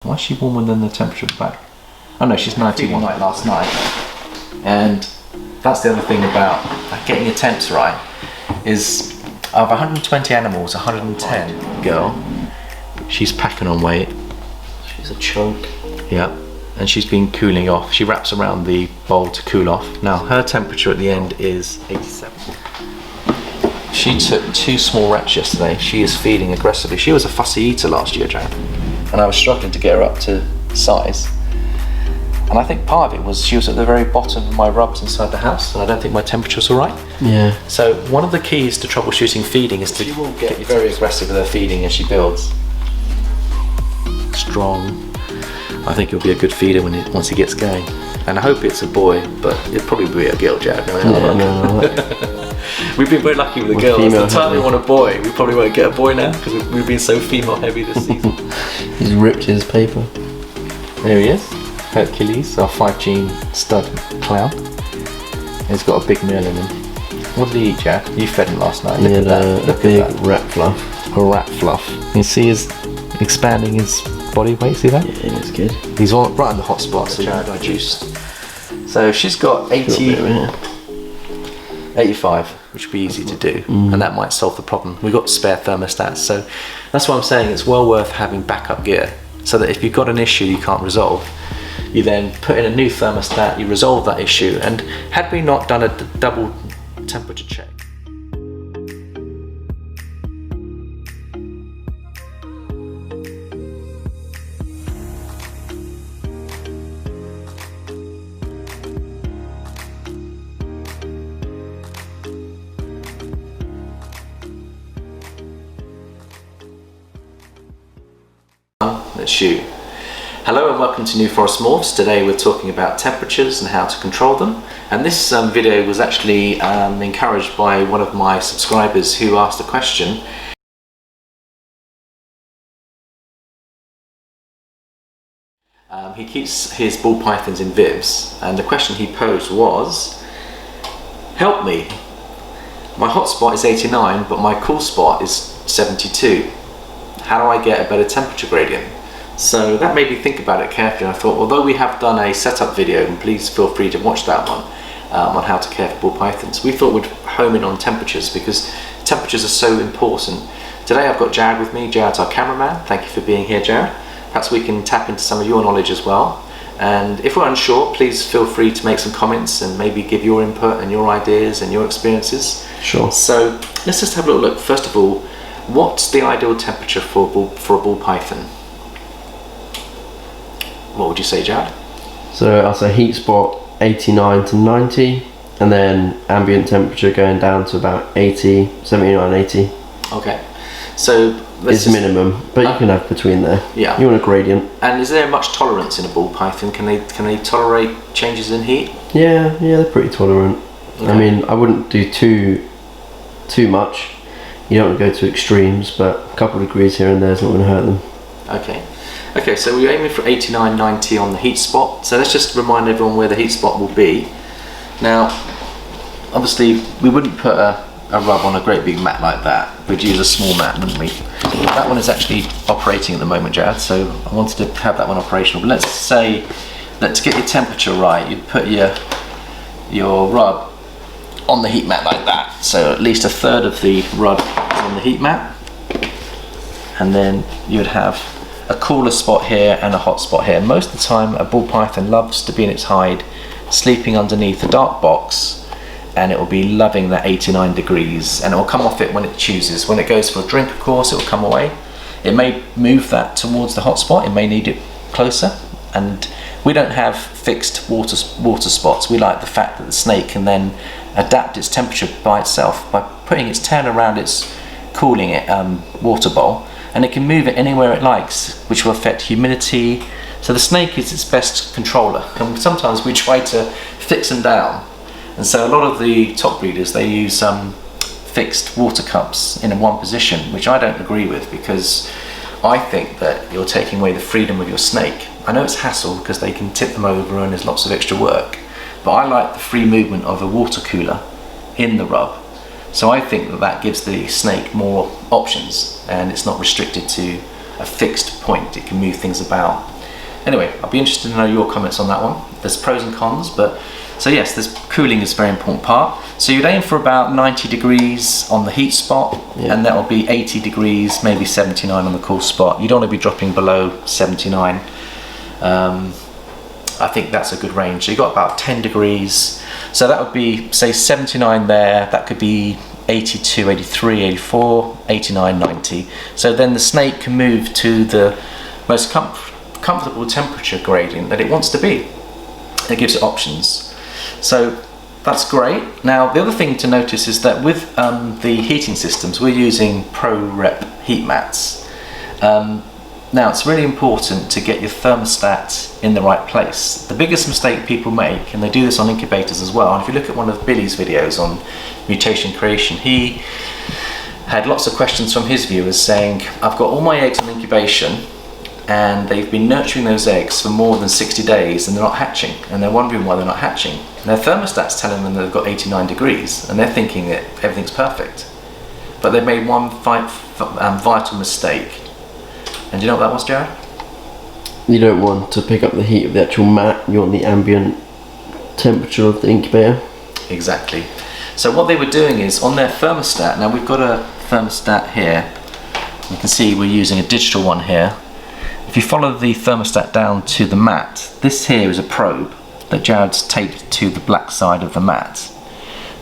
Why is she warmer than the temperature at the back? Oh no, she's 91 like last night. And that's the other thing about getting your temps right, is of 120 animals, 110 girl, she's packing on weight. She's a chunk. Yeah, and she's been cooling off. She wraps around the bowl to cool off. Now her temperature at the end is 87. She took 2 small rats yesterday. She is feeding aggressively. She was a fussy eater last year, Jan, and I was struggling to get her up to size. And I think part of it was she was at the very bottom of my rubs inside the house, and I don't think my temperature's all right. Yeah. So one of the keys to troubleshooting feeding is to get very aggressive with her feeding as she builds. Strong. I think he'll be a good feeder once he gets going. And I hope it's a boy, but it'll probably be a girl, Jared. We've been very lucky with the girls. The time we want a boy, we probably won't get a boy now because we've been so female heavy this season. He's ripped his paper. There he is. Hercules, our 5-gene stud clown. He's got a big meal in him. What did he eat, Jack? You fed him last night. Look at that. Look big at that. Rat fluff. A rat fluff. You see he's expanding his body weight, see that? Yeah, that's good. He's right in the hot spot, so Jared reduced. So she's got 85, which would be easy to do, and that might solve the problem. We've got spare thermostats, so that's why I'm saying it's well worth having backup gear, so that if you've got an issue you can't resolve, you then put in a new thermostat, you resolve that issue. And had we not done a double temperature check, let's shoot. Hello and welcome to New Forest Morphs. Today we're talking about temperatures and how to control them. And this video was actually encouraged by one of my subscribers who asked a question. He keeps his ball pythons in vivs, and the question he posed was, help me, my hot spot is 89 but my cool spot is 72. How do I get a better temperature gradient? So that made me think about it carefully, and I thought, although we have done a setup video, and please feel free to watch that one, on how to care for ball pythons, we thought we'd home in on temperatures because temperatures are so important. Today I've got Jared with me. Jared's our cameraman. Thank you for being here, Jared. Perhaps we can tap into some of your knowledge as well. And if we're unsure, please feel free to make some comments and maybe give your input and your ideas and your experiences. Sure. So let's just have a little look. First of all, what's the ideal temperature for a ball python? What would you say, Jared? So I'll say heat spot 89 to 90, and then ambient temperature going down to about 80, 79, 80. Okay. So it's minimum, but you can have between there. Yeah. You want a gradient. And is there much tolerance in a ball python? Can they tolerate changes in heat? Yeah, they're pretty tolerant. Okay. I mean, I wouldn't do too much. You don't want to go to extremes, but a couple of degrees here and there is not going to hurt them. Okay, so we're aiming for 89, 90 on the heat spot. So let's just remind everyone where the heat spot will be. Now, obviously, we wouldn't put a rub on a great big mat like that. We'd use a small mat, wouldn't we? That one is actually operating at the moment, Jared, so I wanted to have that one operational. But let's say that to get your temperature right, you'd put your rub on the heat mat like that. So at least a third of the rub is on the heat mat. And then you'd have a cooler spot here and a hot spot here. Most of the time a ball python loves to be in its hide, sleeping underneath a dark box, and it will be loving that 89 degrees, and it will come off it when it chooses. When it goes for a drink, of course, it will come away. It may move that towards the hot spot, it may need it closer, and we don't have fixed water spots. We like the fact that the snake can then adapt its temperature by itself by putting its tail around its cooling water bowl, and it can move it anywhere it likes, which will affect humidity. So the snake is its best controller, and sometimes we try to fix them down. And so a lot of the top breeders, they use fixed water cups in one position, which I don't agree with, because I think that you're taking away the freedom of your snake. I know it's hassle because they can tip them over and there's lots of extra work, but I like the free movement of a water cooler in the rub. So I think that gives the snake more options, and it's not restricted to a fixed point. It can move things about. Anyway, I'll be interested to know your comments on that one. There's pros and cons, but so yes, this cooling is a very important part. So you'd aim for about 90 degrees on the heat spot, and that will be 80 degrees, maybe 79 on the cool spot. You don't want to be dropping below 79. I think that's a good range. So you've got about 10 degrees. So that would be, say, 79 there. That could be 82, 83, 84, 89, 90. So then the snake can move to the most comfortable temperature gradient that it wants to be. It gives it options. So that's great. Now the other thing to notice is that with the heating systems, we're using Pro-Rep heat mats. Now it's really important to get your thermostat in the right place. The biggest mistake people make, and they do this on incubators as well, and if you look at one of Billy's videos on mutation creation, he had lots of questions from his viewers saying, I've got all my eggs on incubation and they've been nurturing those eggs for more than 60 days and they're not hatching, and they're wondering why they're not hatching. And their thermostat's telling them they've got 89 degrees and they're thinking that everything's perfect. But they've made one vital mistake. And do you know what that was, Jared? You don't want to pick up the heat of the actual mat, you want the ambient temperature of the incubator. Exactly. So what they were doing is on their thermostat, now we've got a thermostat here, you can see we're using a digital one here. If you follow the thermostat down to the mat, this here is a probe that Jared's taped to the black side of the mat.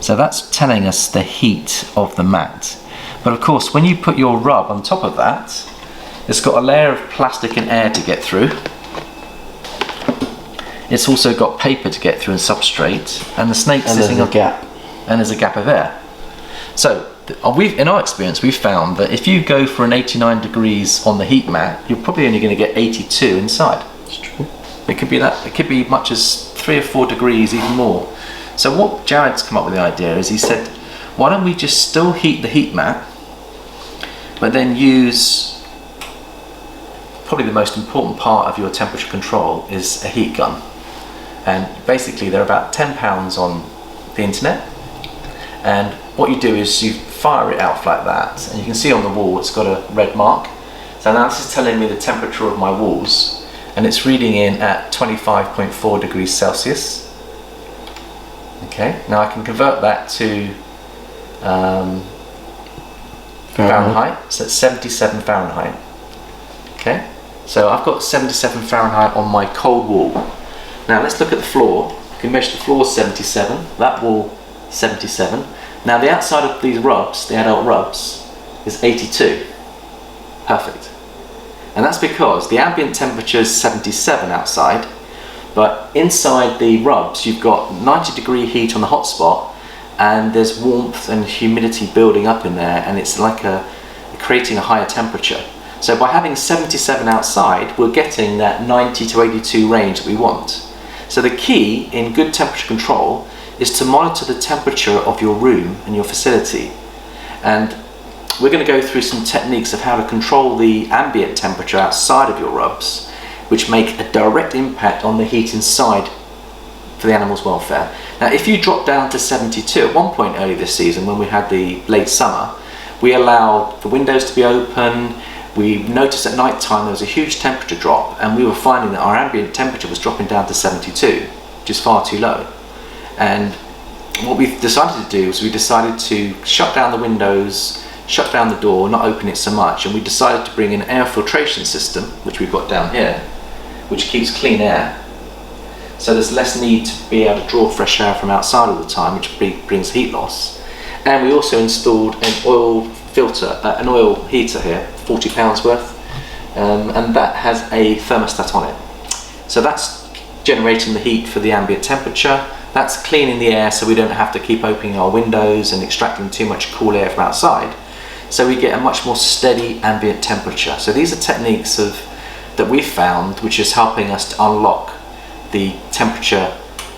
So that's telling us the heat of the mat. But of course, when you put your rub on top of that, it's got a layer of plastic and air to get through. It's also got paper to get through and substrate, and the snake's sitting on a gap. And there's a gap of air. So in our experience, we've found that if you go for an 89 degrees on the heat mat, you're probably only going to get 82 inside. It's true. It could be that. It could be much as 3 or 4 degrees, even more. So what Jared's come up with the idea is he said, why don't we just still heat the heat mat, but then use probably the most important part of your temperature control is a heat gun. And basically they're about £10 on the internet. And what you do is you fire it out like that, and you can see on the wall it's got a red mark. So now this is telling me the temperature of my walls, and it's reading in at 25.4 degrees Celsius. Okay, now I can convert that to Fahrenheit, so it's 77 Fahrenheit. Okay, so I've got 77 Fahrenheit on my cold wall. Now let's look at the floor. You can measure the floor 77, that wall 77. Now the outside of these rubs, the adult rubs, is 82. Perfect. And that's because the ambient temperature is 77 outside, but inside the rubs you've got 90 degree heat on the hot spot, and there's warmth and humidity building up in there, and it's like creating a higher temperature. So by having 77 outside, we're getting that 90 to 82 range that we want. So the key in good temperature control is to monitor the temperature of your room and your facility. And we're going to go through some techniques of how to control the ambient temperature outside of your rubs, which make a direct impact on the heat inside for the animal's welfare. Now if you drop down to 72, at one point early this season when we had the late summer, we allowed the windows to be open. We noticed at night time there was a huge temperature drop, and we were finding that our ambient temperature was dropping down to 72, which is far too low. And what we decided to do is we decided to shut down the windows, shut down the door, not open it so much, and we decided to bring in an air filtration system, which we've got down here, which keeps clean air. So there's less need to be able to draw fresh air from outside all the time, which brings heat loss. And we also installed an oil filter, an oil heater here, £40 worth, and that has a thermostat on it. So that's generating the heat for the ambient temperature. That's cleaning the air so we don't have to keep opening our windows and extracting too much cool air from outside. So we get a much more steady ambient temperature. So these are techniques that we've found which is helping us to unlock the temperature,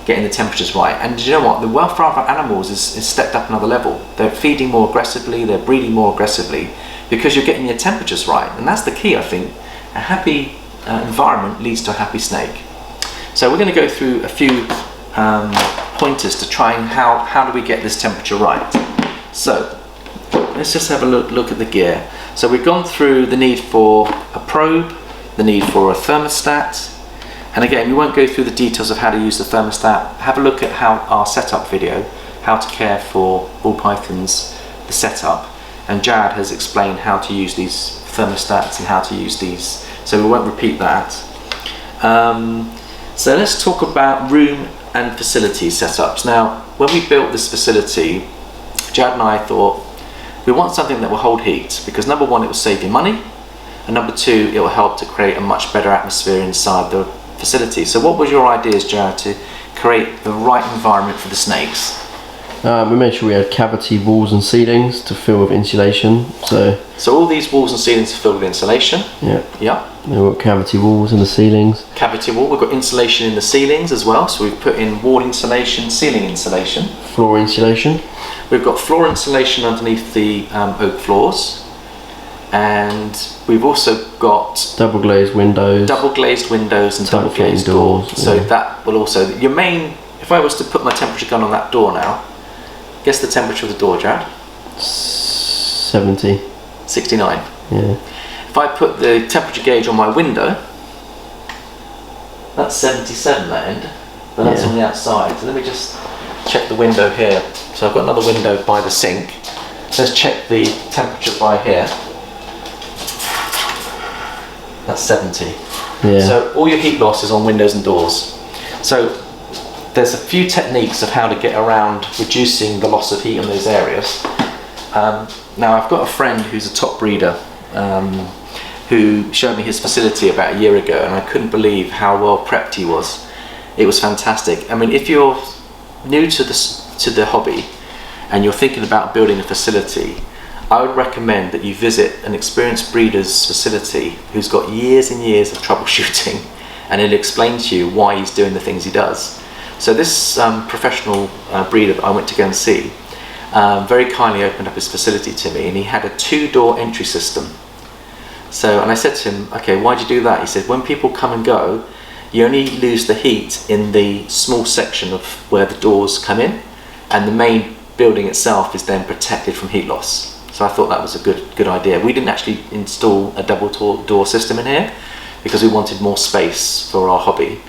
getting the temperatures right. And you know what? The welfare of our animals is stepped up another level. They're feeding more aggressively, they're breeding more aggressively, because you're getting your temperatures right. And that's the key, I think. A happy environment leads to a happy snake. So we're going to go through a few pointers to try and how do we get this temperature right. So let's just have a look at the gear. So we've gone through the need for a probe, the need for a thermostat, And again, we won't go through the details of how to use the thermostat. Have a look at our setup video, how to care for ball pythons, the setup. And Jad has explained how to use these thermostats and how to use these, so we won't repeat that. So let's talk about room and facility setups. Now, when we built this facility, Jad and I thought we want something that will hold heat, because number one, it will save you money, and number two, it will help to create a much better atmosphere inside the facility. So what was your ideas, Jad, to create the right environment for the snakes? We made sure we had cavity walls and ceilings to fill with insulation. So all these walls and ceilings are filled with insulation. Yeah. Yeah. We've got cavity walls in the ceilings. Cavity wall. We've got insulation in the ceilings as well. So we've put in wall insulation, ceiling insulation. Floor insulation. We've got floor insulation underneath the oak floors, and we've also got double glazed windows. Double glazed windows and double glazed doors. So that will also, your main. If I was to put my temperature gun on that door now. Guess the temperature of the door, Jad? 70. 69. Yeah. If I put the temperature gauge on my window, that's 77 that end, but that's on the outside. So let me just check the window here. So I've got another window by the sink. Let's check the temperature by here. That's 70. Yeah. So all your heat loss is on windows and doors. So there's a few techniques of how to get around reducing the loss of heat in those areas. Now I've got a friend who's a top breeder who showed me his facility about a year ago, and I couldn't believe how well prepped he was. It was fantastic. I mean, if you're new to the hobby and you're thinking about building a facility, I would recommend that you visit an experienced breeder's facility who's got years and years of troubleshooting, and he'll explain to you why he's doing the things he does. So this professional breeder that I went to go and see very kindly opened up his facility to me, and he had a 2-door entry system. So, and I said to him, okay, why'd you do that? He said, when people come and go, you only lose the heat in the small section of where the doors come in, and the main building itself is then protected from heat loss. So I thought that was a good idea. We didn't actually install a double door system in here because we wanted more space for our hobby.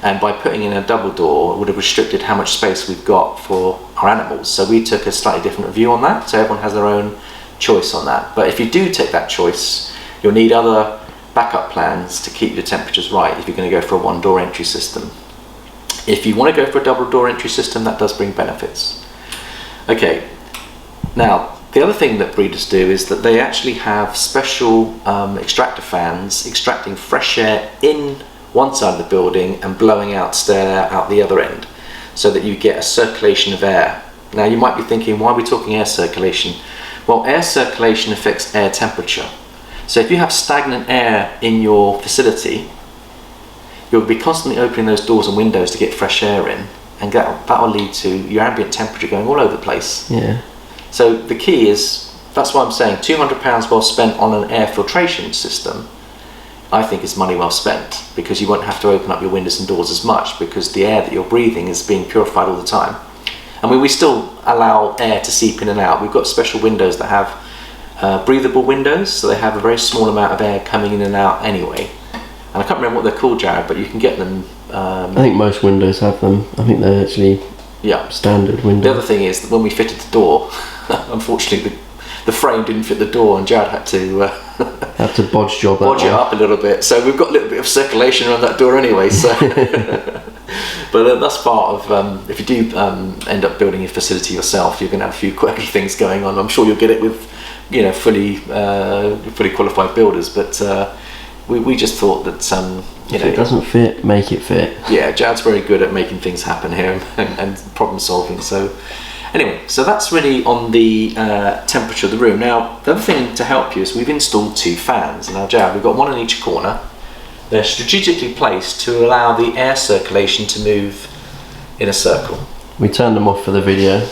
And by putting in a double door, it would have restricted how much space we've got for our animals. So we took a slightly different view on that. So everyone has their own choice on that. But if you do take that choice, you'll need other backup plans to keep your temperatures right if you're going to go for a 1-door entry system. If you want to go for a double door entry system, that does bring benefits. Okay, now the other thing that breeders do is that they actually have special extractor fans extracting fresh air in one side of the building and blowing out stale air out the other end, so that you get a circulation of air. Now you might be thinking, why are we talking air circulation? Well, air circulation affects air temperature. So if you have stagnant air in your facility, you'll be constantly opening those doors and windows to get fresh air in, and that will lead to your ambient temperature going all over the place. Yeah. So the key is, that's why I'm saying £200 well spent on an air filtration system, I think is money well spent, because you won't have to open up your windows and doors as much, because the air that you're breathing is being purified all the time. I mean, we still allow air to seep in and out. We've got special windows that have breathable windows, so they have a very small amount of air coming in and out anyway. And I can't remember what they're called, Jared, but you can get them. I think most windows have them. I think they're actually standard windows. The other thing is that when we fitted the door, unfortunately the frame didn't fit the door, and Jared had to bodge it up a little bit. So we've got a little bit of circulation around that door anyway. So, but that's part of if you do end up building a facility yourself, you're going to have a few quirky things going on. I'm sure you'll get it with fully qualified builders, but we just thought that if it doesn't fit, make it fit. Yeah, Jad's very good at making things happen here and problem solving. So anyway, so that's really on the temperature of the room. Now, the other thing to help you is we've installed 2 fans. Now, Jad, we've got one in each corner. They're strategically placed to allow the air circulation to move in a circle. We turned them off for the video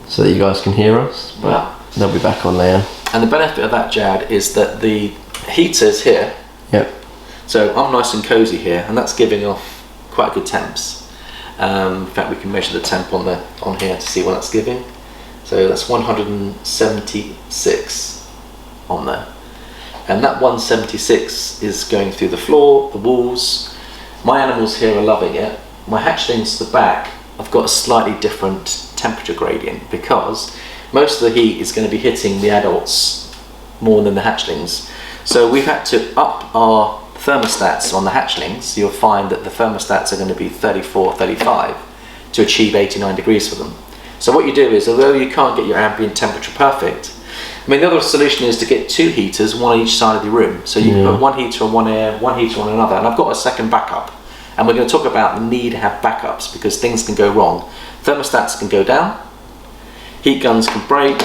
so that you guys can hear us, but they'll be back on later. And the benefit of that, Jad, is that the heater's here. Yep. So I'm nice and cozy here, and that's giving off quite good temps. In fact, we can measure the temp on here to see what that's giving. So that's 176 on there, and that 176 is going through the floor, the walls, My animals here are loving it. My hatchlings at the back, I've got a slightly different temperature gradient because most of the heat is going to be hitting the adults more than the hatchlings. So we've had to up our thermostats on the hatchlings. You'll find that the thermostats are going to be 34, 35 to achieve 89 degrees for them. So what you do is, although you can't get your ambient temperature perfect, I mean, the other solution is to get 2 heaters, one on each side of the room. So you can put one heater on one end, one heater on another, and I've got a second backup. And we're going to talk about the need to have backups because things can go wrong. Thermostats can go down, heat guns can break.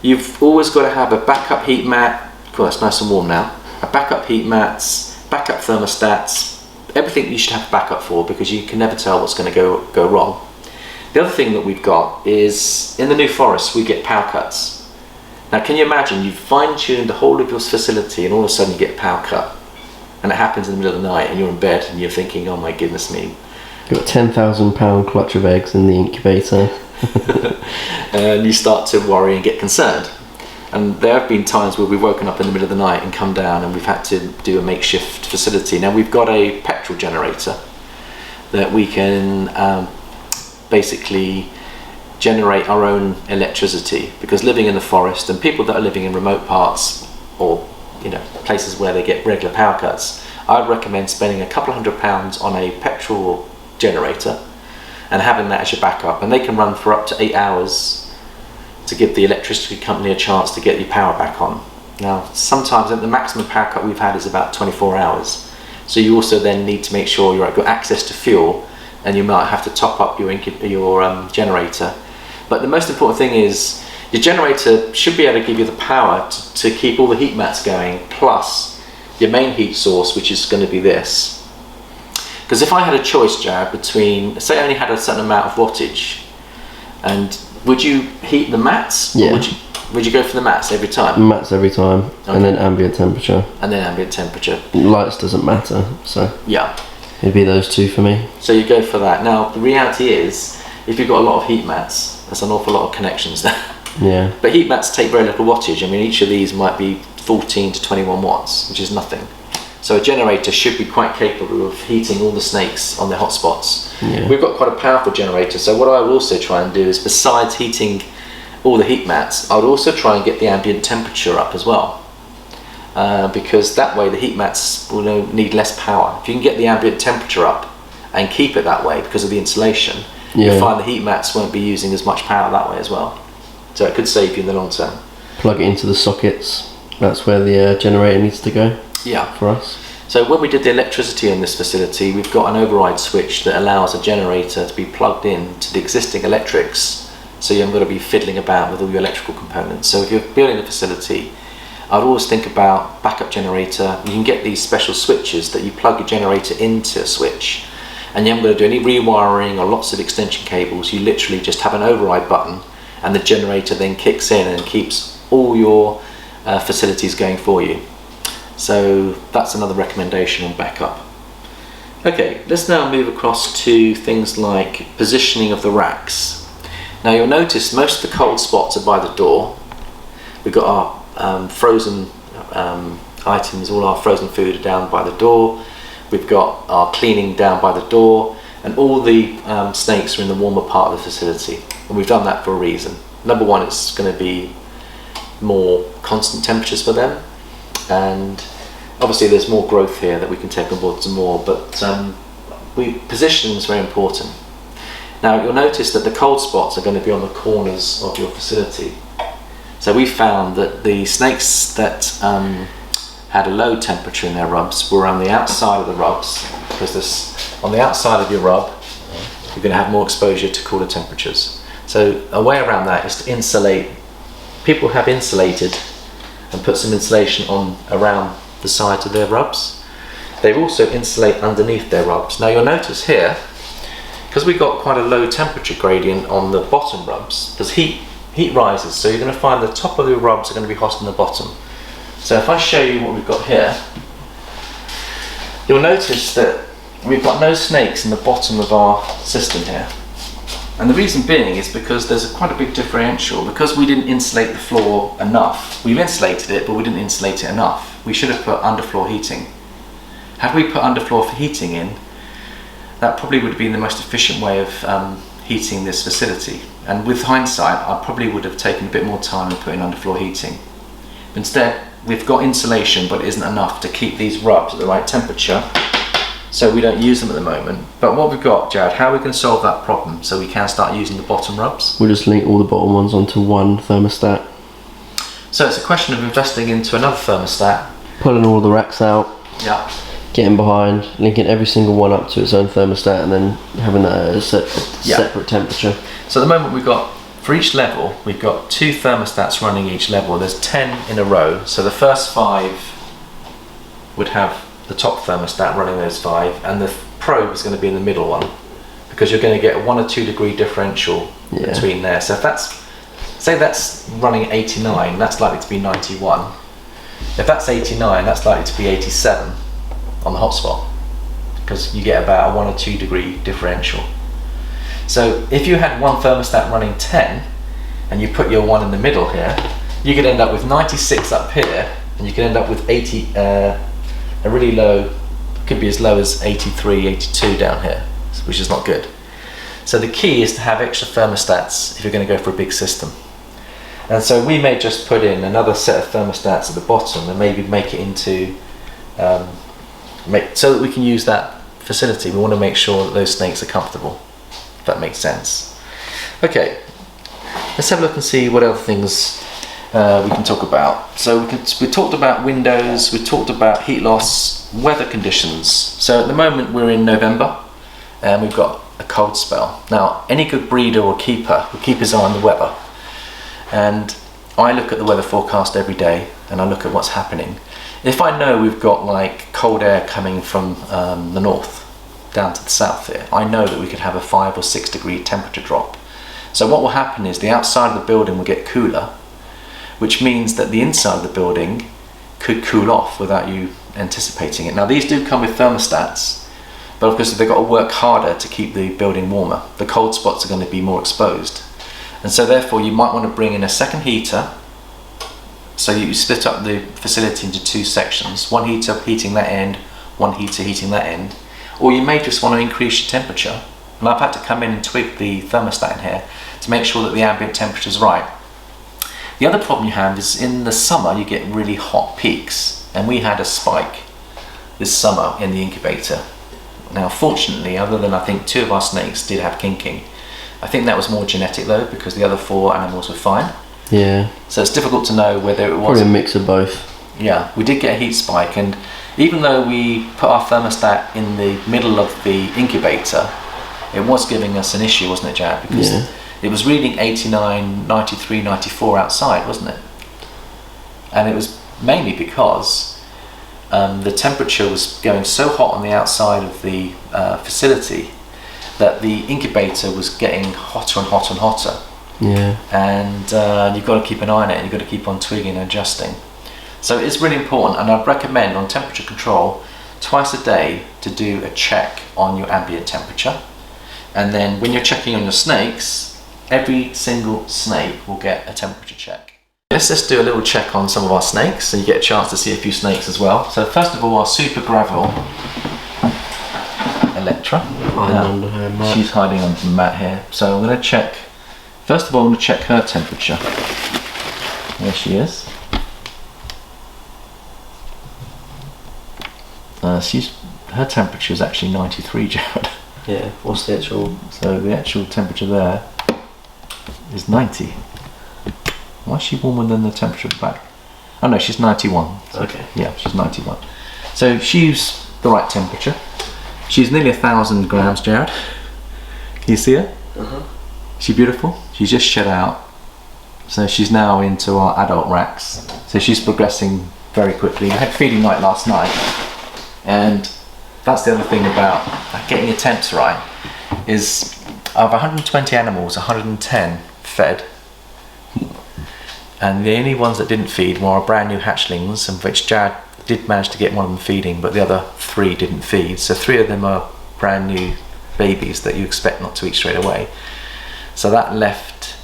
You've always got to have a backup heat mat. Cool, it's nice and warm now. A backup heat mats, backup thermostats, everything you should have backup for because you can never tell what's going to go wrong. The other thing that we've got is in the New Forest we get power cuts. Now can you imagine you've fine-tuned the whole of your facility and all of a sudden you get a power cut and it happens in the middle of the night and you're in bed and you're thinking, oh my goodness me. You've got £10,000 clutch of eggs in the incubator. And you start to worry and get concerned. And there have been times where we've woken up in the middle of the night and come down and we've had to do a makeshift facility. Now we've got a petrol generator that we can basically generate our own electricity because living in the forest and people that are living in remote parts or places where they get regular power cuts, I'd recommend spending a couple of £100 on a petrol generator and having that as your backup, and they can run for up to 8 hours to give the electricity company a chance to get your power back on. Now sometimes the maximum power cut we've had is about 24 hours, so you also then need to make sure you've got access to fuel and you might have to top up your generator. But the most important thing is your generator should be able to give you the power to keep all the heat mats going, plus your main heat source, which is going to be this. Because if I had a choice, Jared, between, say I only had a certain amount of wattage, and would you heat the mats? Yeah. Or would you go for the mats every time? Mats every time, okay. And then ambient temperature. And then ambient temperature. Lights doesn't matter, so yeah. It'd be those two for me. So you go for that. Now the reality is, if you've got a lot of heat mats, that's an awful lot of connections there. Yeah. But heat mats take very little wattage. I mean, each of these might be 14 to 21 watts, which is nothing. So a generator should be quite capable of heating all the snakes on their hotspots. Yeah. We've got quite a powerful generator, so what I would also try and do is, besides heating all the heat mats, I would also try and get the ambient temperature up as well. Because that way the heat mats will need less power. If you can get the ambient temperature up and keep it that way because of the insulation, you'll find the heat mats won't be using as much power that way as well. So it could save you in the long term. Plug it into the sockets, that's where the generator needs to go. Yeah. For us. So when we did the electricity in this facility, we've got an override switch that allows a generator to be plugged in to the existing electrics, so you haven't got to be fiddling about with all your electrical components. So if you're building a facility, I'd always think about backup generator. You can get these special switches that you plug your generator into a switch, and you haven't got to do any rewiring or lots of extension cables. You literally just have an override button and the generator then kicks in and keeps all your facilities going for you. So that's another recommendation on backup. Okay, let's now move across to things like positioning of the racks. Now you'll notice most of the cold spots are by the door. We've got our frozen items, all our frozen food are down by the door. We've got our cleaning down by the door, and all the snakes are in the warmer part of the facility. And we've done that for a reason. Number one, it's going to be more constant temperatures for them, and obviously there's more growth here that we can take on board some more, but positioning is very important. Now you'll notice that the cold spots are going to be on the corners of your facility. So we found that the snakes that had a low temperature in their rubs were on the outside of the rubs, because on the outside of your rub you're going to have more exposure to cooler temperatures. So a way around that is to insulate. People have insulated and put some insulation on around the sides of their rubs. They also insulate underneath their rubs. Now you'll notice here, because we've got quite a low temperature gradient on the bottom rubs, because heat rises, so you're going to find the top of the rubs are going to be hotter than the bottom. So if I show you what we've got here, you'll notice that we've got no snakes in the bottom of our system here. And the reason being is because there's quite a big differential. Because we didn't insulate the floor enough, we've insulated it, but we didn't insulate it enough. We should have put underfloor heating. Had we put underfloor heating in, that probably would have been the most efficient way of heating this facility. And with hindsight, I probably would have taken a bit more time in putting underfloor heating. Instead, we've got insulation, but it isn't enough to keep these rubs at the right temperature, so we don't use them at the moment. But what we've got, Jared, how are we going to solve that problem so we can start using the bottom rubs? We'll just link all the bottom ones onto one thermostat. So it's a question of investing into another thermostat. Pulling all the racks out. Yeah. Getting behind, linking every single one up to its own thermostat, and then having that at a separate temperature. So at the moment we've got, for each level, we've got 2 thermostats running each level. There's 10 in a row, so the first 5 would have the top thermostat running those 5, and the probe is going to be in the middle one, because you're going to get a 1 or 2 degree differential between there. So if that's, say that's running 89, that's likely to be 91. If that's 89, that's likely to be 87 on the hotspot, because you get about a 1 or 2 degree differential. So if you had one thermostat running 10 and you put your one in the middle here, you could end up with 96 up here, and you could end up with 80, a really low, could be as low as 83, 82 down here, which is not good. So the key is to have extra thermostats if you're going to go for a big system. And so we may just put in another set of thermostats at the bottom and maybe make it into, so that we can use that facility. We want to make sure that those snakes are comfortable, if that makes sense. Okay, let's have a look and see what other things we can talk about. So we talked about windows, we talked about heat loss, weather conditions. So at the moment we're in November and we've got a cold spell. Now any good breeder or keeper will keep his eye on the weather, and I look at the weather forecast every day and I look at what's happening. If I know we've got like cold air coming from the north down to the south here, I know that we could have a 5 or 6 degree temperature drop. So what will happen is the outside of the building will get cooler, which means that the inside of the building could cool off without you anticipating it. Now these do come with thermostats, but of course they've got to work harder to keep the building warmer. The cold spots are going to be more exposed. And so therefore you might want to bring in a second heater, so you split up the facility into 2 sections, one heater heating that end, one heater heating that end, or you may just want to increase your temperature. And I've had to come in and tweak the thermostat in here to make sure that the ambient temperature is right. The other problem you have is in the summer you get really hot peaks, and we had a spike this summer in the incubator. Now fortunately, other than I think 2 of our snakes did have kinking, I think that was more genetic though, because the other 4 animals were fine. Yeah. So it's difficult to know whether it was... Probably a mix of both. Yeah, we did get a heat spike, and even though we put our thermostat in the middle of the incubator, it was giving us an issue, wasn't it, Jared? Because it was reading 89, 93, 94 outside, wasn't it? And it was mainly because the temperature was going so hot on the outside of the facility that the incubator was getting hotter and hotter and hotter. Yeah. And you've got to keep an eye on it, and you've got to keep on tweaking and adjusting. So it's really important, and I'd recommend on temperature control twice a day to do a check on your ambient temperature. And then when you're checking on your snakes, every single snake will get a temperature check. Let's just do a little check on some of our snakes, so you get a chance to see a few snakes as well. So first of all, our super gravel Electra. She's hiding under the mat here. So I'm going to check, first of all I'm going to check her temperature. There she is. Her temperature is actually 93, Jared. Yeah, what's the actual? So the actual temperature there is 90. Why is she warmer than the temperature at the back? Oh no, she's 91. So okay. Yeah, she's 91. So she's the right temperature. She's nearly 1,000 grams, Jared. Can you see her? Uh-huh. She's beautiful. She's just shed out. So she's now into our adult racks. So she's progressing very quickly. I had feeding night last night, and that's the other thing about getting your temps right, is of 120 animals, 110 fed. And the only ones that didn't feed were our brand new hatchlings, of which Jared did manage to get one of them feeding, but the other 3 didn't feed. So 3 of them are brand new babies that you expect not to eat straight away. So that left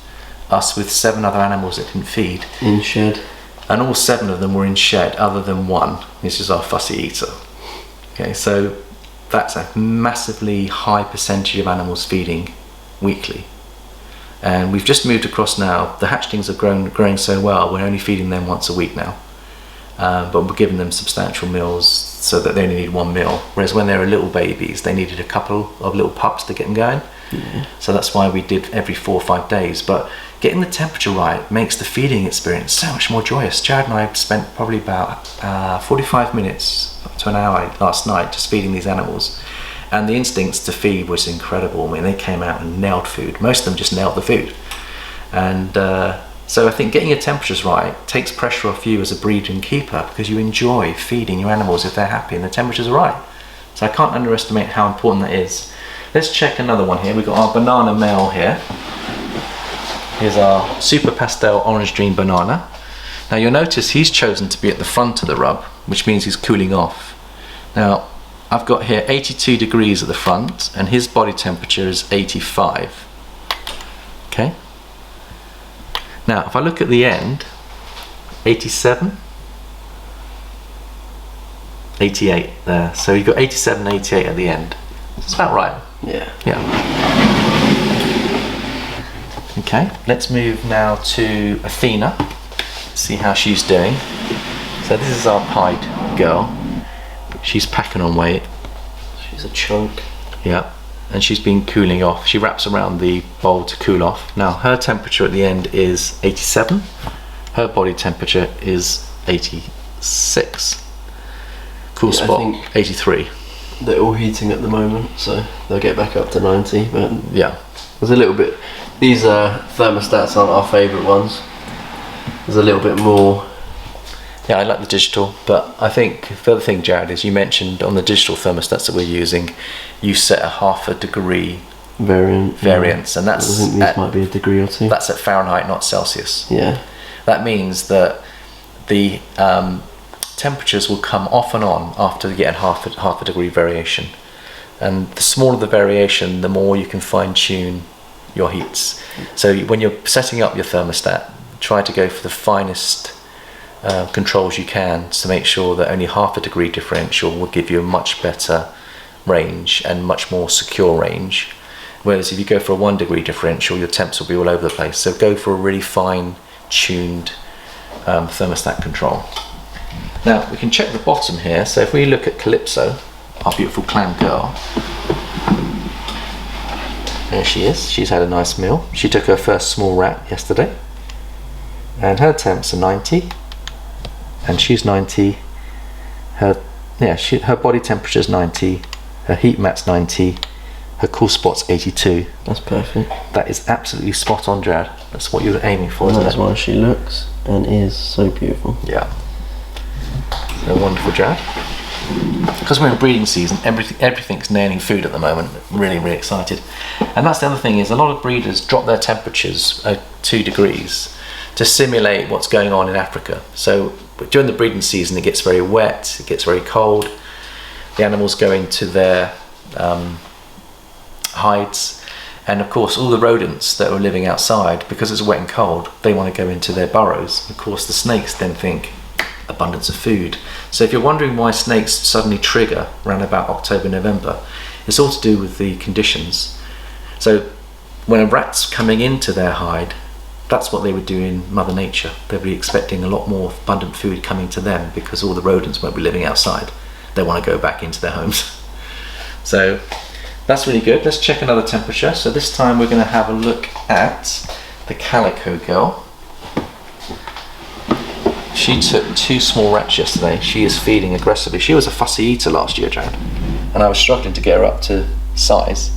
us with 7 other animals that didn't feed. In shed. And all 7 of them were in shed, other than one. This is our fussy eater. Okay, so that's a massively high percentage of animals feeding weekly. And we've just moved across now. The hatchlings are growing so well, we're only feeding them once a week now. But we're giving them substantial meals so that they only need 1 meal. Whereas when they were little babies, they needed a couple of little pups to get them going. So that's why we did every 4 or 5 days. But getting the temperature right makes the feeding experience so much more joyous. Jared and I spent probably about 45 minutes to an hour last night just feeding these animals. And the instincts to feed was incredible. I mean, they came out and nailed food. Most of them just nailed the food. And so I think getting your temperatures right takes pressure off you as a breeder and keeper, because you enjoy feeding your animals if they're happy and the temperatures are right. So I can't underestimate how important that is. Let's check another one here. We've got our banana male here. Here's our super pastel orange dream banana. Now you'll notice he's chosen to be at the front of the rub, which means he's cooling off. Now I've got here 82 degrees at the front and his body temperature is 85. Okay. Now if I look at the end, 87, 88 there. So you've got 87, 88 at the end. That's about right. Yeah. Yeah. Okay, let's move now to Athena, see how she's doing. So this is our pied girl. She's packing on weight. She's a chunk. Yeah, and she's been cooling off. She wraps around the bowl to cool off. Now her temperature at the end is 87. Her body temperature is 86. Cool spot, 83. They're all heating at the moment, so they'll get back up to 90. But yeah, there's a little bit. These thermostats aren't our favourite ones. There's a little bit more. Yeah, I like the digital, but I think the other thing, Jared, is you mentioned on the digital thermostats that we're using, you set a half a degree variance, and that's I think these might be a degree or two. That's at Fahrenheit, not Celsius. Yeah. That means that the temperatures will come off and on after you get half a degree variation, and the smaller the variation, the more you can fine tune your heats. So when you're setting up your thermostat, try to go for the finest controls you can to make sure that only half a degree differential will give you a much better range and much more secure range. Whereas if you go for a 1 degree differential, your temps will be all over the place. So go for a really fine tuned thermostat control. Now we can check the bottom here. So if we look at Calypso, our beautiful clam girl, there she is. She's had a nice meal. She took her first small rat yesterday, and her temps are 90, and she's 90. Her body temperature is 90. Her heat mat's 90. Her cool spot's 82. That's perfect. That is absolutely spot on, Jared. That's what you're aiming for, isn't it? That's why she looks and is so beautiful. Yeah. So wonderful, Jared. Because we're in breeding season, everything's nailing food at the moment. Really, really excited. And that's the other thing, is a lot of breeders drop their temperatures 2 degrees to simulate what's going on in Africa. So during the breeding season, it gets very wet, it gets very cold. The animals go into their hides, and of course all the rodents that are living outside, because it's wet and cold, they want to go into their burrows. Of course the snakes then think abundance of food. So if you're wondering why snakes suddenly trigger around about October, November, it's all to do with the conditions. So when a rat's coming into their hide, that's what they would do in Mother Nature. They'll be expecting a lot more abundant food coming to them because all the rodents won't be living outside. They want to go back into their homes. So that's really good. Let's check another temperature. So this time we're going to have a look at the Calico girl. She took 2 small rats yesterday. She is feeding aggressively. She was a fussy eater last year, Jared, and I was struggling to get her up to size.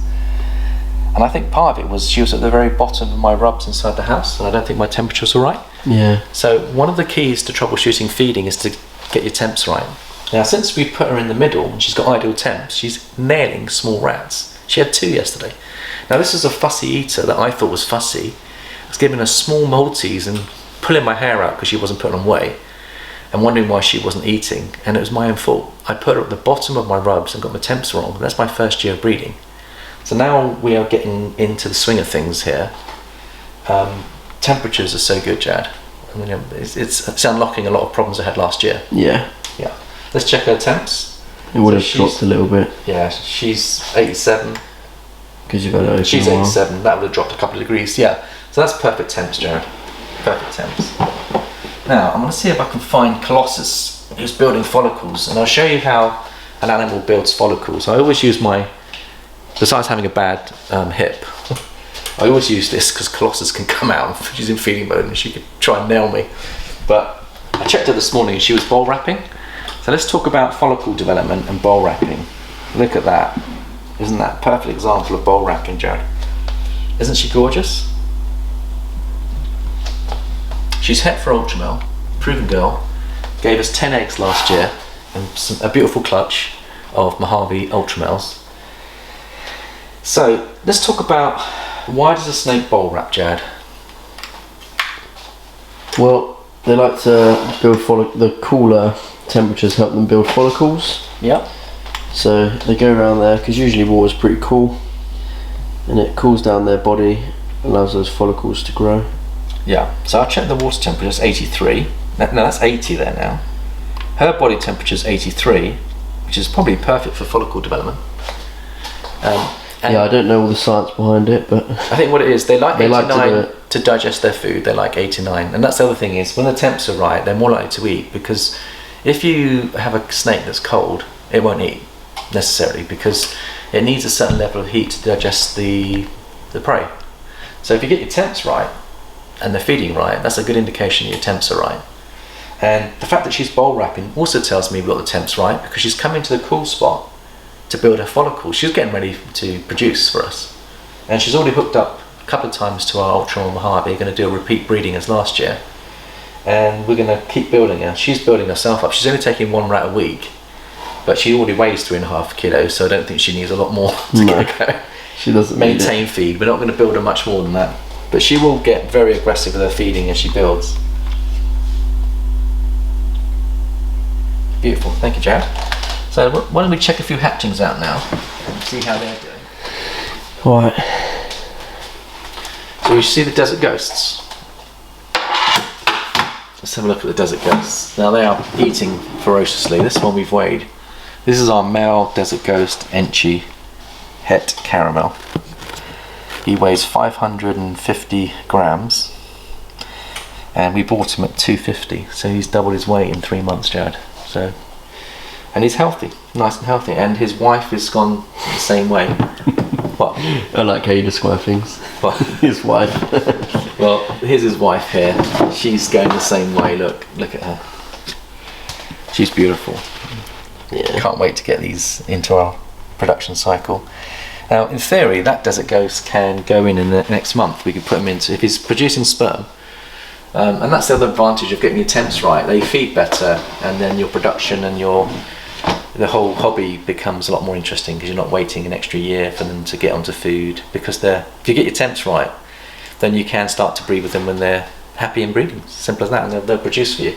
And I think part of it was she was at the very bottom of my rubs inside the house, and I don't think my temperature was all right. Yeah. So one of the keys to troubleshooting feeding is to get your temps right. Now, since we put her in the middle and she's got ideal temps, she's nailing small rats. She had 2 yesterday. Now this is a fussy eater that I thought was fussy. I was giving her small Maltese and pulling my hair out because she wasn't putting on weight and wondering why she wasn't eating, and it was my own fault. I put her at the bottom of my rubs and got my temps wrong. That's my first year of breeding. So now we are getting into the swing of things here. Temperatures are so good, Jad. I mean, it's unlocking a lot of problems I had last year. Yeah. Yeah. Let's check her temps. It would have dropped a little bit. Yeah, she's 87. Because you've had it open She's a while. 87. That would have dropped a couple of degrees. Yeah. So that's perfect temps, Jared. Perfect temps. Now I'm going to see if I can find Colossus, who's building follicles, and I'll show you how an animal builds follicles. I always use besides having a bad hip, I always use this because Colossus can come out. She's in feeding mode and she could try and nail me. But I checked her this morning and she was bole wrapping. So let's talk about follicle development and bole wrapping. Look at that. Isn't that a perfect example of bole wrapping, Jared? Isn't she gorgeous? She's het for Ultramel, proven girl, gave us 10 eggs last year and a beautiful clutch of Mojave Ultramels. So let's talk about, why does a snake bole wrap, Jared? Well, they like to build the cooler temperatures help them build follicles. Yep. So they go around there because usually water's pretty cool, and it cools down their body, allows those follicles to grow. Yeah, so I checked the water temperature, it's 83. No, that's 80 there now. Her body temperature is 83, which is probably perfect for follicle development. And yeah, I don't know all the science behind it, but I think what it is, they like 89 to to digest their food. They like 89, and that's the other thing is, when the temps are right, they're more likely to eat, because if you have a snake that's cold, it won't eat necessarily, because it needs a certain level of heat to digest the prey. So if you get your temps right and they're feeding right, that's a good indication your temps are right. And the fact that she's bole wrapping also tells me we've got the temps right, because she's coming to the cool spot to build her follicles. She's getting ready to produce for us, and she's already hooked up a couple of times to our Ultra Mojave. We're going to do a repeat breeding as last year, and we're going to keep building her. She's building herself up. She's only taking 1 rat a week, but she already weighs 3.5 kilos, so I don't think she needs a lot more to get her go. she doesn't maintain feed. We're not going to build her much more than that, but she will get very aggressive with her feeding as she builds. Beautiful, thank you, Jared. So why don't we check a few hatchlings out now and see how they're doing. Right. So you see the desert ghosts. Let's have a look at the desert ghosts. Now they are eating ferociously. This one we've weighed. This is our male desert ghost, Enchi Het Caramel. He weighs 550 grams, and we bought him at 250, so he's doubled his weight in 3 months, Jared. So, and he's healthy, nice and healthy, and his wife has gone the same way. What? I like how you describe things. What? His wife. Well, here's his wife here. She's going the same way. Look at her. She's beautiful. Yeah. Can't wait to get these into our production cycle. Now, in theory, that desert ghost can go in the next month. We could put him into, if he's producing sperm. And that's the other advantage of getting your temps right. They feed better, and then your production and the whole hobby becomes a lot more interesting, because you're not waiting an extra year for them to get onto food. Because if you get your temps right, then you can start to breed with them when they're happy in breeding. Simple as that, and they'll produce for you.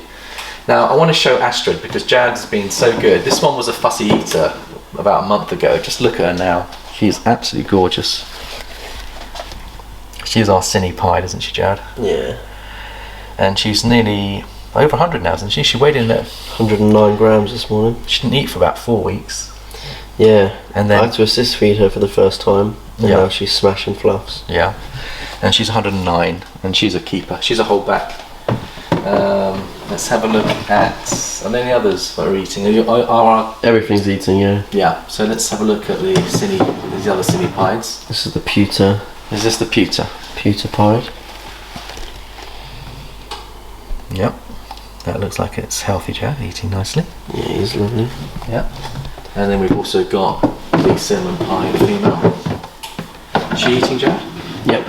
Now, I want to show Astrid, because Jared's been so good. This one was a fussy eater about a month ago. Just look at her now. She's absolutely gorgeous. She's our cine pied, isn't she, Jared? Yeah. And she's nearly over 100 now, isn't she? She weighed in at 109 grams this morning. She didn't eat for about 4 weeks. Yeah. And then I had to assist feed her for the first time, and now she's smashing fluffs. Yeah. And she's 109, and she's a keeper. She's a holdback. Let's have a look at, are there any others that are eating? Everything's eating, yeah. Yeah, so let's have a look at these other cine pieds. This is the pewter. Is this the pewter? Pewter pied. Yep. That looks like it's healthy, Jared, eating nicely. Yeah, he's lovely. Yeah. And then we've also got the cinnamon pie female. Is she eating, Jared? Yep.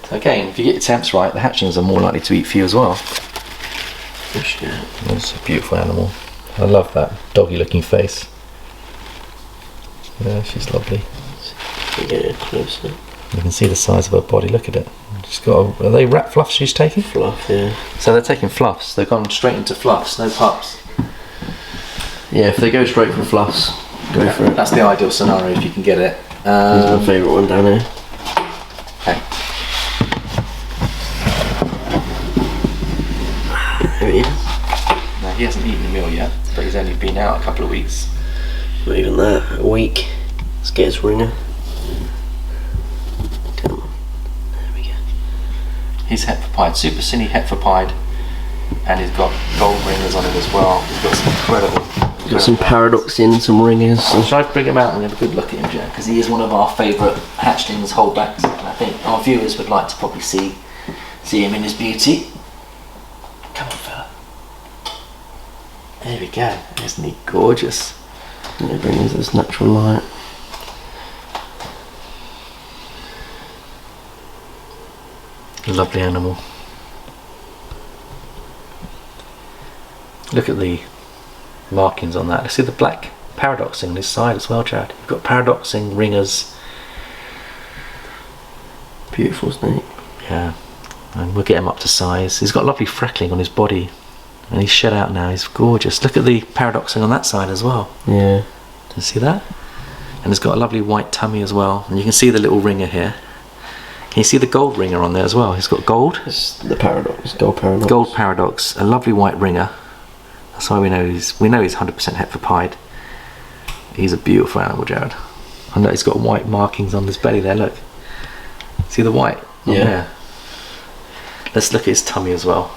So again, if you get your temps right, the hatchlings are more likely to eat for you as well. Yeah. It's a beautiful animal. I love that doggy looking face. Yeah, she's lovely. Get it closer. You can see the size of her body, look at it. She's got are they rat fluffs she's taking? Fluff, yeah. So they're taking fluffs, they've gone straight into fluffs, no pups. Yeah, if they go straight for fluffs, go for it. That's the ideal scenario if you can get it. He's my favourite one down here. Okay. There he is. Now he hasn't eaten a meal yet, but he's only been out a couple of weeks. Not even that, a week. Let's get his ringer. Come on. There we go. He's heteropide, super cine heteropide, and he's got gold ringers on him as well. He's got some incredible. Got some paradox in, some ringers. Should I bring him out and have a good look at him, Joe? Because he is one of our favourite hatchlings, holdbacks, and I think our viewers would like to probably see him in his beauty. Come on, fella. There we go. Isn't he gorgeous? Yeah, bring into this natural light. Lovely animal. Look at the markings on that. Let's see the black paradoxing on his side as well, Chad. You've got paradoxing, ringers. Beautiful snake. Yeah, and we'll get him up to size. He's got lovely freckling on his body, and he's shed out now. He's gorgeous. Look at the paradoxing on that side as well. Yeah. Do you see that? And he's got a lovely white tummy as well, and you can see the little ringer here. Can you see the gold ringer on there as well? He's got gold. It's the paradox, gold paradox. Gold paradox, a lovely white ringer. That's why we know he's 100% heteropide. He's a beautiful animal, Jared. I know he's got white markings on his belly there. Look, see the white? On Yeah. there. Let's look at his tummy as well.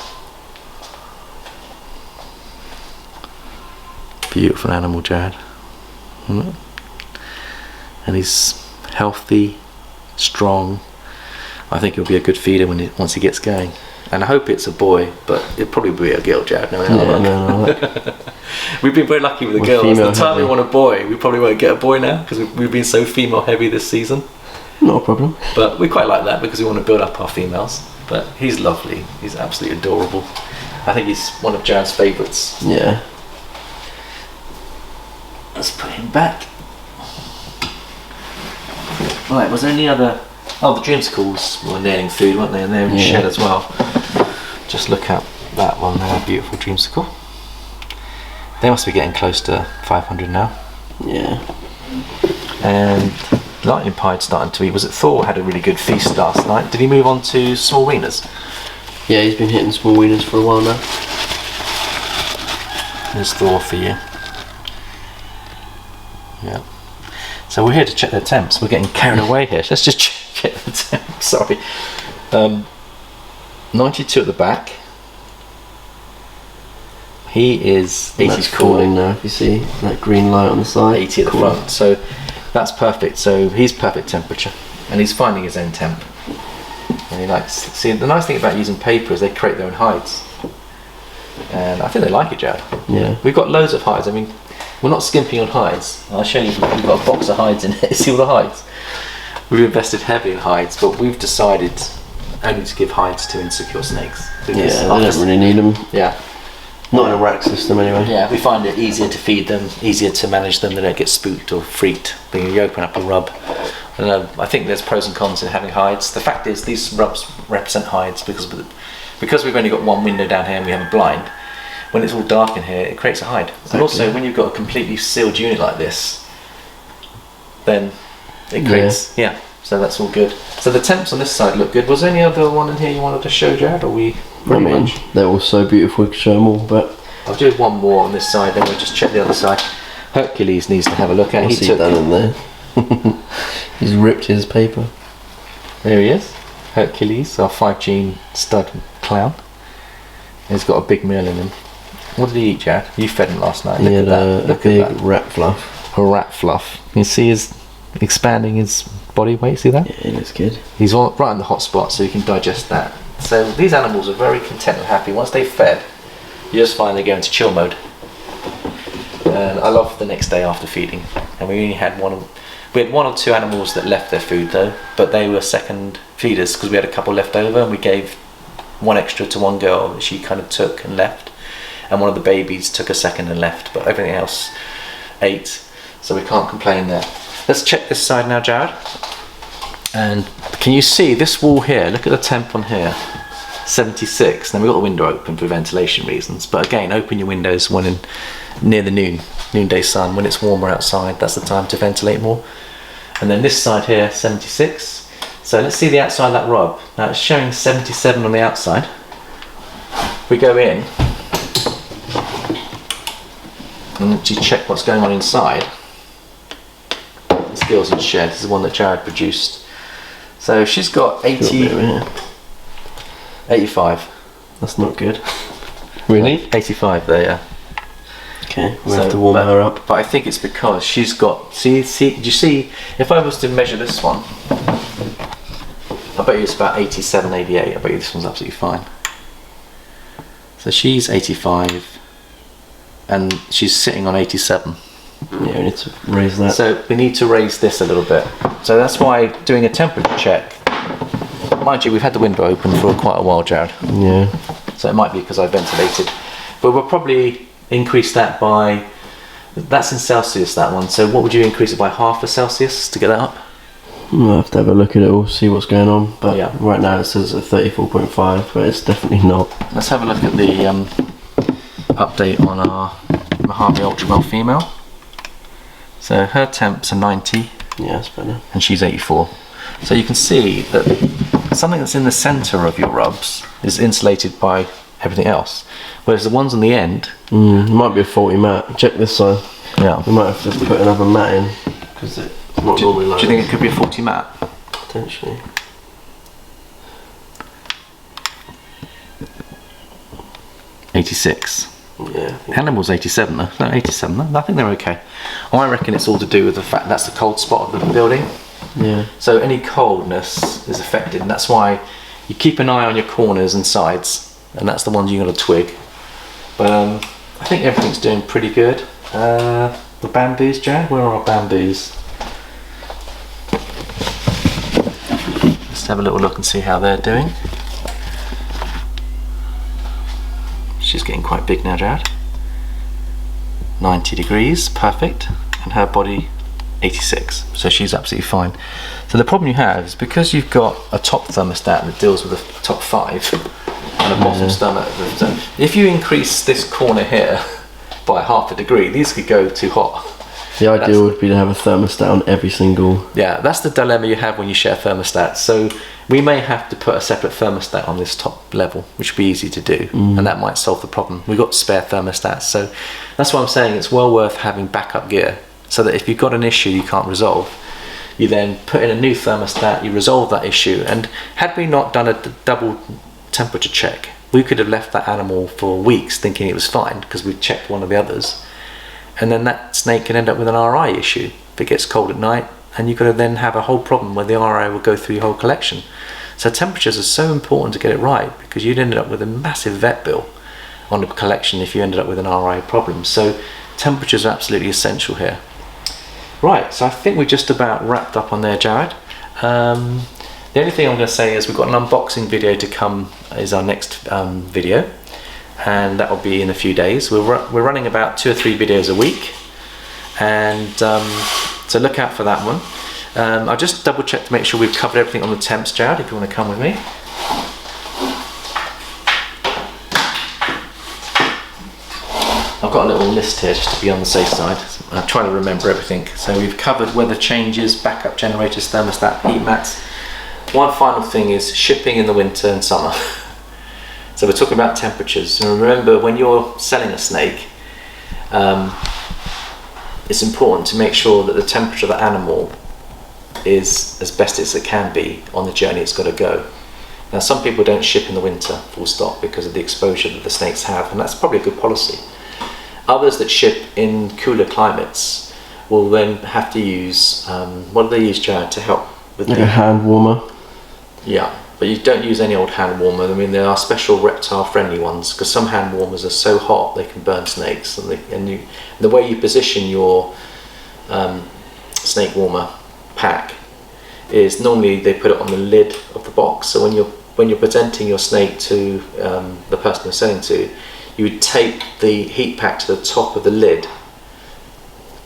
Beautiful animal, Jared. And he's healthy, strong. I think he'll be a good feeder once he gets going. And I hope it's a boy, but it'll probably be a girl, Jared. No. We've been very lucky with the girls. The time we want a boy, we probably won't get a boy now because we've been so female heavy this season. Not a problem. But we quite like that because we want to build up our females. But he's lovely. He's absolutely adorable. I think he's one of Jared's favourites. Yeah. Let's put him back. Right, was there any other... Oh, the dreamsicles were nailing food, weren't they? And they're in the shed as well. Just look at that one there, beautiful dreamsicle. They must be getting close to 500 now. Yeah. And lightning pide's starting to eat. Was it Thor had a really good feast last night? Did he move on to small weaners? Yeah, he's been hitting small weaners for a while now. There's Thor for you. Yeah. So we're here to check their temps. We're getting carried away here. Let's just check the temps. Sorry. 92 at the back. He is 80 That's cooling now, if you see that green light on the side. 80 at the front. So that's perfect. So he's perfect temperature, and he's finding his own temp. And he likes. See, the nice thing about using paper is they create their own hides, and I think they like it, Jared. Yeah. We've got loads of hides. I mean, we're not skimping on hides. I'll show you. We've got a box of hides in it. See all the hides. We've invested heavily in hides, but we've decided only to give hides to insecure snakes. Yeah, they don't really need them. Yeah. Not in a rack system anyway. Yeah, we find it easier to feed them, easier to manage them. They don't get spooked or freaked when you open up a rub. I think there's pros and cons in having hides. The fact is, these rubs represent hides because we've only got one window down here and we have a blind. When it's all dark in here, it creates a hide. Exactly. And also, when you've got a completely sealed unit like this, then it creates, yeah. So that's all good. So the temps on this side look good. Was there any other one in here you wanted to show, Jared? Or we pretty much? They're all so beautiful, we could show them all, but I'll do one more on this side, then we'll just check the other side. Hercules needs to have a look at. What's he done in there? He's ripped his paper. There he is. Hercules, our 5 gene stud clown. He's got a big meal in him. What did he eat, Jared? You fed him last night. He had a big rat fluff. A rat fluff. You can see his expanding his body weight. See that? Yeah, that's good. He's right in the hot spot, so you can digest that. So these animals are very content and happy. Once they've fed, you just find they go into chill mode. And I love the next day after feeding. And we only had we had 1 or 2 animals that left their food though, but they were second feeders because we had a couple left over, and we gave 1 extra to one girl that she kind of took and left, and one of the babies took a second and left, but everything else ate, so we can't complain there. Let's check this side now, Jared. And can you see this wall here? Look at the temp on here. 76. Then we've got the window open for ventilation reasons. But again, open your windows when near the noonday sun. When it's warmer outside, that's the time to ventilate more. And then this side here, 76. So let's see the outside of that rub. Now it's showing 77 on the outside. If we go in and actually check what's going on inside, Skills and Shared. This is the one that Jared produced. So she's got 85. That's not good. Really? 85 there, yeah. Okay, we'll have to warm her up. But I think it's because she's got, see, do you see, if I was to measure this one, I bet you it's about 87, 88, I bet you this one's absolutely fine. So she's 85, and she's sitting on 87. Yeah, we need to raise that. So we need to raise this a little bit. So that's why doing a temperature check, mind you, we've had the window open for quite a while, Jared. Yeah. So it might be because I ventilated. But we'll probably increase that by, that's in Celsius, that one. So what would you increase it by, half a Celsius to get that up? We'll have to have a look at it all, see what's going on. But yeah, right now it says at 34.5, but it's definitely not. Let's have a look at the update on our Mojave Ultra Male female. So her temps are 90. Yeah, that's better. And she's 84. So you can see that something that's in the centre of your rubs is insulated by everything else, whereas the ones on the end, it might be a faulty mat. Check this side. Yeah, we might have to put another mat in because it's not normally like. Do you think it could be a faulty mat? Potentially. '86. Yeah. Hannibal's 87 though. No, 87 though. I think they're okay. I reckon it's all to do with the fact that's the cold spot of the building. Yeah. So any coldness is affected, and that's why you keep an eye on your corners and sides, and that's the ones you're going to twig. But I think everything's doing pretty good. The bamboos, Jared, where are our bamboos? Let's have a little look and see how they're doing. She's getting quite big now, Jared. 90 degrees, perfect, and her body 86, so she's absolutely fine. So the problem you have is because you've got a top thermostat that deals with the top 5 and a bottom thermostat. If you increase this corner here by half a degree, these could go too hot. The ideal would be to have a thermostat on every single. Yeah, that's the dilemma you have when you share thermostats. So we may have to put a separate thermostat on this top level, which would be easy to do, and that might solve the problem. We've got spare thermostats, so that's why I'm saying it's well worth having backup gear, so that if you've got an issue you can't resolve, you then put in a new thermostat, you resolve that issue. And had we not done a double temperature check, we could have left that animal for weeks thinking it was fine because we checked one of the others, and then that snake can end up with an RI issue if it gets cold at night, and you've got to then have a whole problem where the RI will go through your whole collection. So temperatures are so important to get it right, because you'd ended up with a massive vet bill on the collection if you ended up with an RI problem. So temperatures are absolutely essential here. Right, so I think we're just about wrapped up on there, Jared. The only thing I'm going to say is we've got an unboxing video to come, is our next video, and that will be in a few days. We're running about 2 or 3 videos a week, and so look out for that one. I'll just double check to make sure we've covered everything on the temps, Jared, if you want to come with me. I've got a little list here just to be on the safe side. I'm trying to remember everything. So we've covered weather changes, backup generators, thermostat, heat mats. One final thing is shipping in the winter and summer. So we're talking about temperatures. And remember, when you're selling a snake, it's important to make sure that the temperature of the animal is as best as it can be on the journey it's got to go. Now, some people don't ship in the winter, full stop, because of the exposure that the snakes have, and that's probably a good policy. Others that ship in cooler climates will then have to use, what do they use, Jared, to help with like a hand warmer? Yeah, but you don't use any old hand warmer. I mean, there are special reptile friendly ones, because some hand warmers are so hot they can burn snakes, and the way you position your snake warmer pack is normally they put it on the lid of the box. So when you're presenting your snake to the person you're selling to, you would tape the heat pack to the top of the lid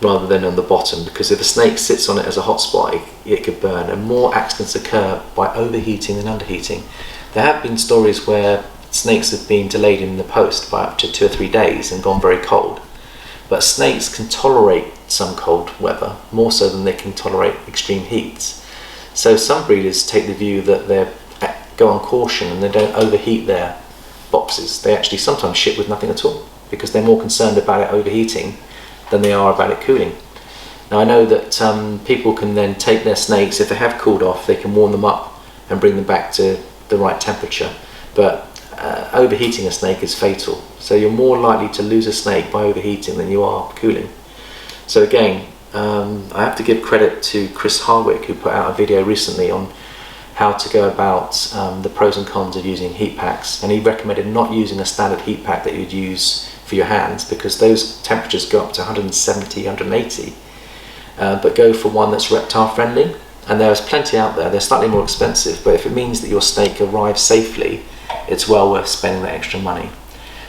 rather than on the bottom, because if a snake sits on it as a hot spot, it could burn, and more accidents occur by overheating than underheating. There have been stories where snakes have been delayed in the post by up to 2 or 3 days and gone very cold. But snakes can tolerate some cold weather more so than they can tolerate extreme heats. So some breeders take the view that they go on caution and they don't overheat their boxes. They actually sometimes ship with nothing at all, because they're more concerned about it overheating than they are about it cooling. Now I know that people can then take their snakes, if they have cooled off, they can warm them up and bring them back to the right temperature, but overheating a snake is fatal. So you're more likely to lose a snake by overheating than you are cooling. So again, I have to give credit to Chris Harwick, who put out a video recently on how to go about the pros and cons of using heat packs, and he recommended not using a standard heat pack that you'd use for your hands, because those temperatures go up to 170, 180, but go for one that's reptile friendly. And there's plenty out there. They're slightly more expensive, but if it means that your snake arrives safely, it's well worth spending that extra money.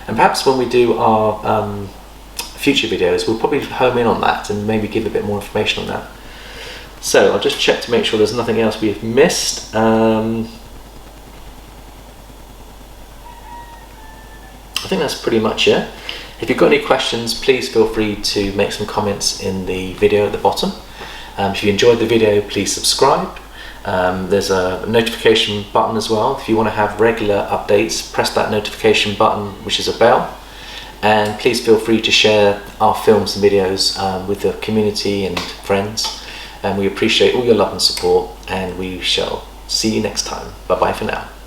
And perhaps when we do our future videos, we'll probably home in on that and maybe give a bit more information on that. So I'll just check to make sure there's nothing else we've missed. I think that's pretty much it. If you've got any questions, please feel free to make some comments in the video at the bottom. If you enjoyed the video, please subscribe. There's a notification button as well. If you want to have regular updates, press that notification button, which is a bell. And please feel free to share our films and videos with the community and friends. And we appreciate all your love and support, and we shall see you next time. Bye bye for now.